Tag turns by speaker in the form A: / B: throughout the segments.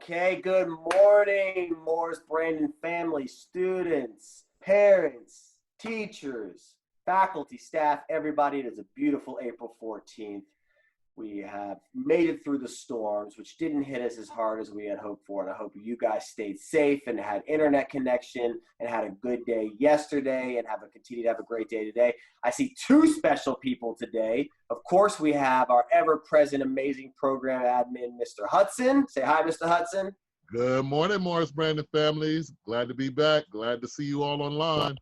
A: Okay, good morning, Morris Brandon family, students, parents, teachers, faculty, staff, everybody. It is a beautiful April 14th. We have made it through the storms, which didn't hit us as hard as we had hoped for. And I hope you guys stayed safe and had internet connection and had a good day yesterday and continue to have a great day today. I see two special people today. Of course, we have our ever-present amazing program admin, Mr. Hudson. Say hi, Mr. Hudson.
B: Good morning, Morris Brandon families. Glad to be back. Glad to see you all online.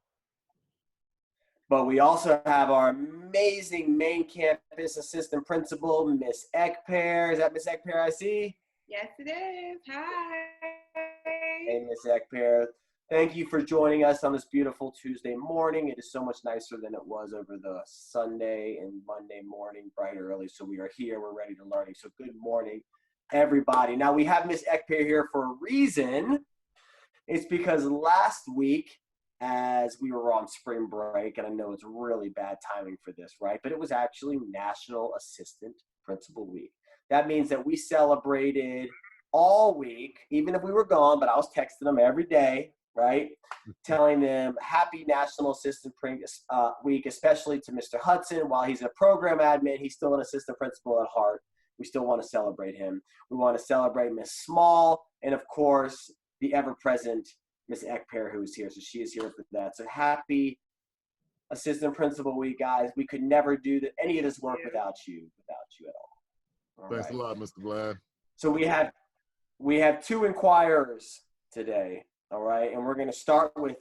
A: But we also have our amazing main campus assistant principal, Miss Ekpere. Is that Miss Ekpere I see?
C: Yes, it is. Hi.
A: Hey, Miss Ekpere. Thank you for joining us on this beautiful Tuesday morning. It is so much nicer than it was over the Sunday and Monday morning, bright early. So we are here. We're ready to learn. So good morning, everybody. Now, we have Miss Ekpere here for a reason. It's because last week, as we were on spring break, and I know it's really bad timing for this, right? But it was actually National Assistant Principal Week. That means that we celebrated all week, even if we were gone, but I was texting them every day, right? Telling them happy National Assistant Week, especially to Mr. Hudson. While he's a program admin, he's still an assistant principal at heart. We still want to celebrate him. We want to celebrate Miss Small, and of course, the ever-present Miss Ekpere, who is here. So she is here for that. So happy Assistant Principal Week, guys. We could never do any of this work without you at all.
B: Thanks a lot, Mr. Glad.
A: So we have two inquirers today, all right? And we're going to start with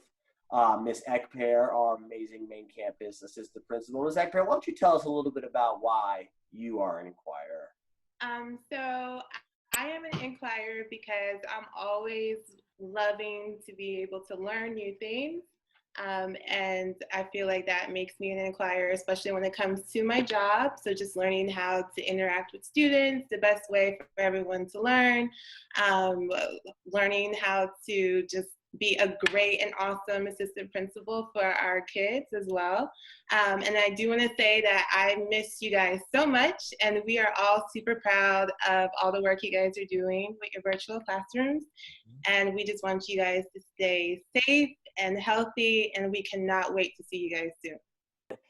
A: Miss Ekpere, our amazing main campus assistant principal. Miss Ekpere, why don't you tell us a little bit about why you are an inquirer?
C: So I am an inquirer because I'm always loving to be able to learn new things. And I feel like that makes me an inquirer, especially when it comes to my job. So just learning how to interact with students, the best way for everyone to learn, learning how to just be a great and awesome assistant principal for our kids as well. And I do want to say that I miss you guys so much, and we are all super proud of all the work you guys are doing with your virtual classrooms. And we just want you guys to stay safe and healthy, and we cannot wait to see you guys soon.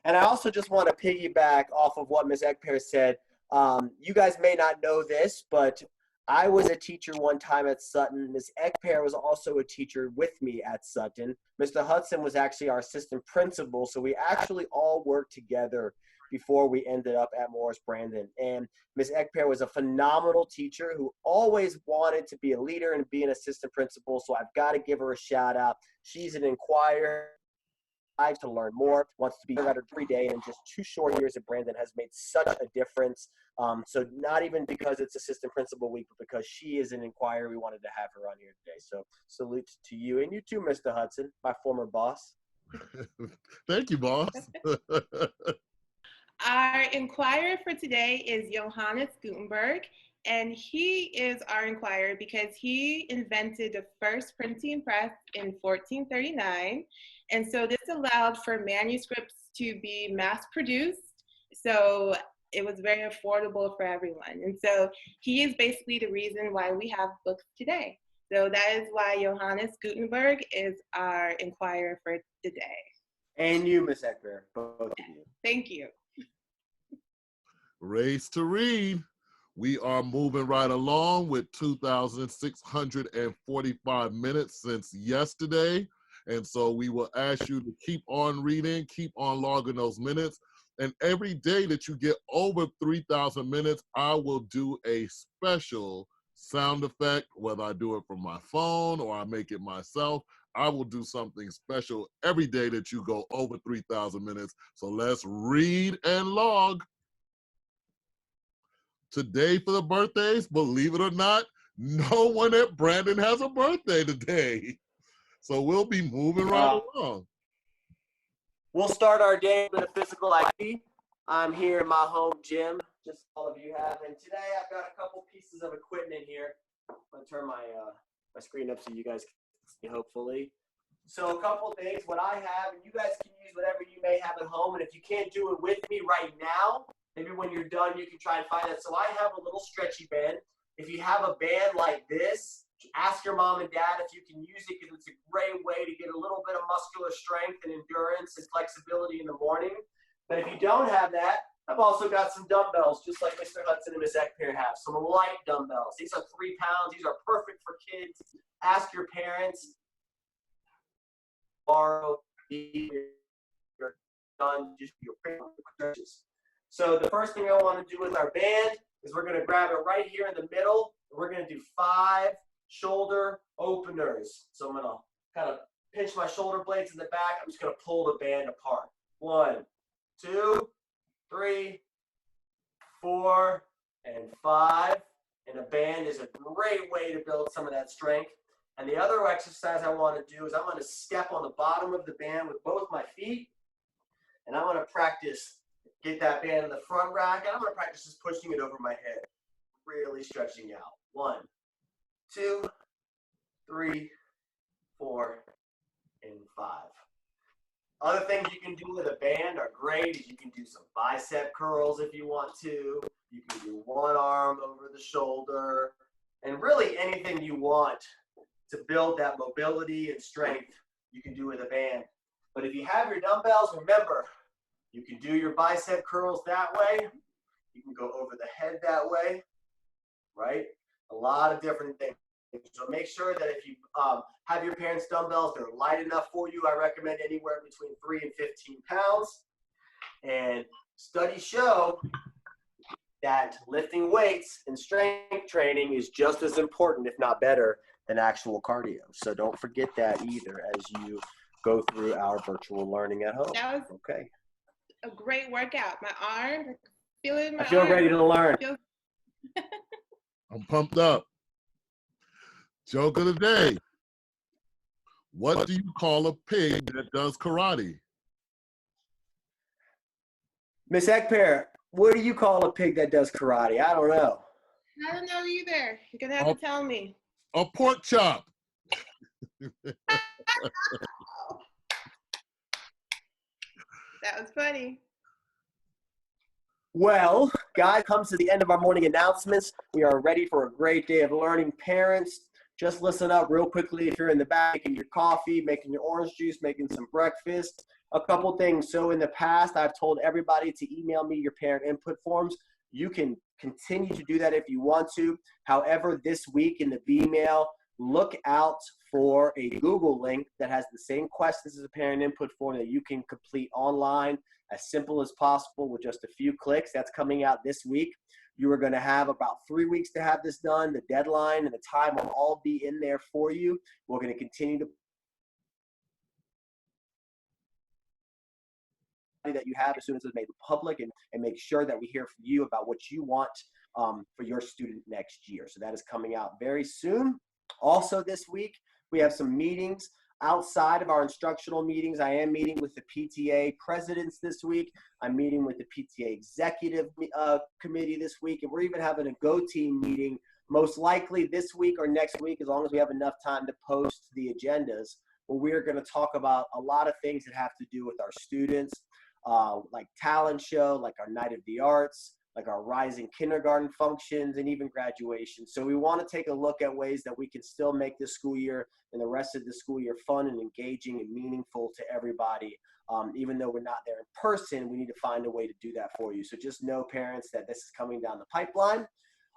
A: And I also just want to piggyback off of what Ms. Ekpere said. You guys may not know this, but I was a teacher one time at Sutton. Ms. Ekpere was also a teacher with me at Sutton. Mr. Hudson was actually our assistant principal, so we actually all worked together before we ended up at Morris Brandon. And Ms. Ekpere was a phenomenal teacher who always wanted to be a leader and be an assistant principal, so I've got to give her a shout out. She's an inquirer, lives to learn more, wants to be better every day, and in just 2 short years at Brandon has made such a difference. So not even because it's assistant principal week, but because she is an inquirer, we wanted to have her on here today. So salute to you, and you too, Mr. Hudson, my former boss.
B: Thank you, boss.
C: Our inquirer for today is Johannes Gutenberg, and he is our inquirer because he invented the first printing press in 1439. And so this allowed for manuscripts to be mass produced. So it was very affordable for everyone. And so he is basically the reason why we have books today. So that is why Johannes Gutenberg is our inquirer for today. And
A: you, Ms. Ekpere, both of you.
C: Thank you.
B: Race to read. We are moving right along with 2,645 minutes since yesterday. And so we will ask you to keep on reading, keep on logging those minutes. And every day that you get over 3,000 minutes, I will do a special sound effect, whether I do it from my phone or I make it myself. I will do something special every day that you go over 3,000 minutes. So let's read and log. Today for the birthdays, believe it or not, no one at Brandon has a birthday today. So we'll be moving right along.
A: We'll start our day with a physical activity. I'm here in my home gym, just all of you have. And today I've got a couple pieces of equipment here. I'm going to turn my screen up so you guys can see, hopefully. So a couple things, what I have, and you guys can use whatever you may have at home. And if you can't do it with me right now, maybe when you're done, you can try and find it. So I have a little stretchy band. If you have a band like this, ask your mom and dad if you can use it, because it's a great way to get a little bit of muscular strength and endurance and flexibility in the morning. But if you don't have that, I've also got some dumbbells, just like Mr. Hudson and Miss Ekpere have, some light dumbbells. These are 3 pounds. These are perfect for kids. Ask your parents. Borrow, you're done, just your crutches. So the first thing I want to do with our band is we're going to grab it right here in the middle. And we're going to do 5 shoulder openers. So I'm going to kind of pinch my shoulder blades in the back. I'm just going to pull the band apart. 1, 2, 3, 4, and 5. And a band is a great way to build some of that strength. And the other exercise I want to do is I'm going to step on the bottom of the band with both my feet. And I'm going to practice, get that band in the front rack. And I'm going to practice just pushing it over my head, really stretching out. 1, 2, 3, 4, and 5. Other things you can do with a band are great. You can do some bicep curls if you want to. You can do one arm over the shoulder. And really anything you want to build that mobility and strength, you can do with a band. But if you have your dumbbells, remember, you can do your bicep curls that way. You can go over the head that way, right? A lot of different things. So make sure that if you have your parents' dumbbells, they're light enough for you. I recommend anywhere between 3 and 15 pounds. And studies show that lifting weights and strength training is just as important, if not better, than actual cardio. So don't forget that either as you go through our virtual learning at home.
C: That was
A: okay.
C: A great workout. My arm,
A: I feel ready to learn.
B: I'm pumped up. Joke of the day. What do you call a pig that does karate?
A: Miss Ekpere, what do you call a pig that does karate? I don't know.
C: I don't know either. You're going to have to tell me.
B: A pork chop.
C: That was funny.
A: Well, guys, comes to the end of our morning announcements. We are ready for a great day of learning. Parents, just listen up real quickly. If you're in the back making your coffee, making your orange juice, making some breakfast, a couple things. So in the past, I've told everybody to email me your parent input forms. You can continue to do that if you want to. However, this week in the B-mail, look out for a Google link that has the same questions as a parent input form that you can complete online as simple as possible with just a few clicks. That's coming out this week. You are going to have about 3 weeks to have this done. The deadline and the time will all be in there for you. We're going to continue to that you have as soon as it's made public and make sure that we hear from you about what you want for your student next year. So that is coming out very soon. Also this week, we have some meetings outside of our instructional meetings. I am meeting with the PTA presidents this week. I'm meeting with the PTA executive committee this week, and we're even having a Go Team meeting most likely this week or next week, as long as we have enough time to post the agendas, where we're going to talk about a lot of things that have to do with our students, like talent show, like our Night of the Arts, like our Rising Kindergarten functions, and even graduation. So we want to take a look at ways that we can still make this school year and the rest of the school year fun and engaging and meaningful to everybody. Even though we're not there in person, we need to find a way to do that for you. So just know, parents, that this is coming down the pipeline.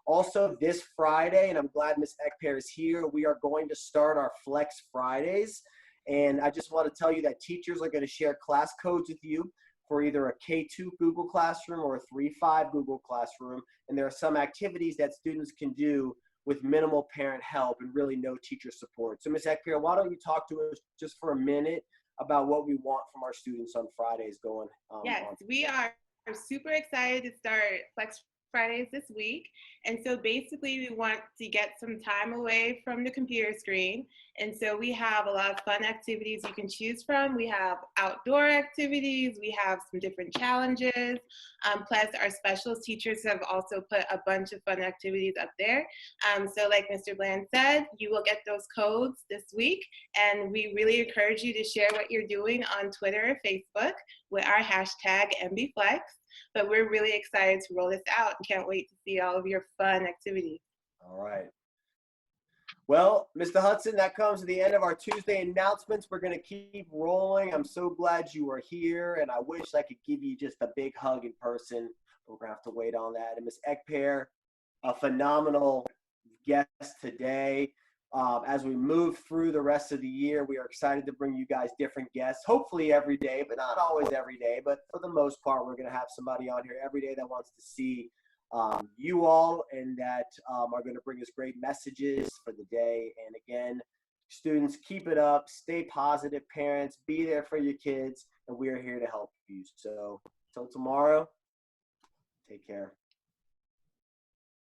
A: Also, this Friday, and I'm glad Ms. Ekpere is here, we are going to start our Flex Fridays. And I just want to tell you that teachers are going to share class codes with you for either a K2 Google Classroom or a 3.5 Google Classroom. And there are some activities that students can do with minimal parent help and really no teacher support. So Ms. Ekpere, why don't you talk to us just for a minute about what we want from our students on Fridays going on?
C: Yes, we are super excited to start Flex Fridays this week. And so basically we want to get some time away from the computer screen. And so we have a lot of fun activities you can choose from. We have outdoor activities, we have some different challenges, plus our specials teachers have also put a bunch of fun activities up there. So like Mr. Bland said, you will get those codes this week, and we really encourage you to share what you're doing on Twitter or Facebook with our hashtag MBFlex. But we're really excited to roll this out and can't wait to see all of your fun activities.
A: All right. Well, Mr. Hudson, that comes to the end of our Tuesday announcements. We're going to keep rolling. I'm so glad you are here, and I wish I could give you just a big hug in person. We're going to have to wait on that. And Ms. Ekpere, a phenomenal guest today. As we move through the rest of the year, we are excited to bring you guys different guests, hopefully every day, but not always every day. But for the most part, we're going to have somebody on here every day that wants to see you all and that are going to bring us great messages for the day. And again, students, keep it up, stay positive. Parents, be there for your kids, and we are here to help you. So until tomorrow, take care.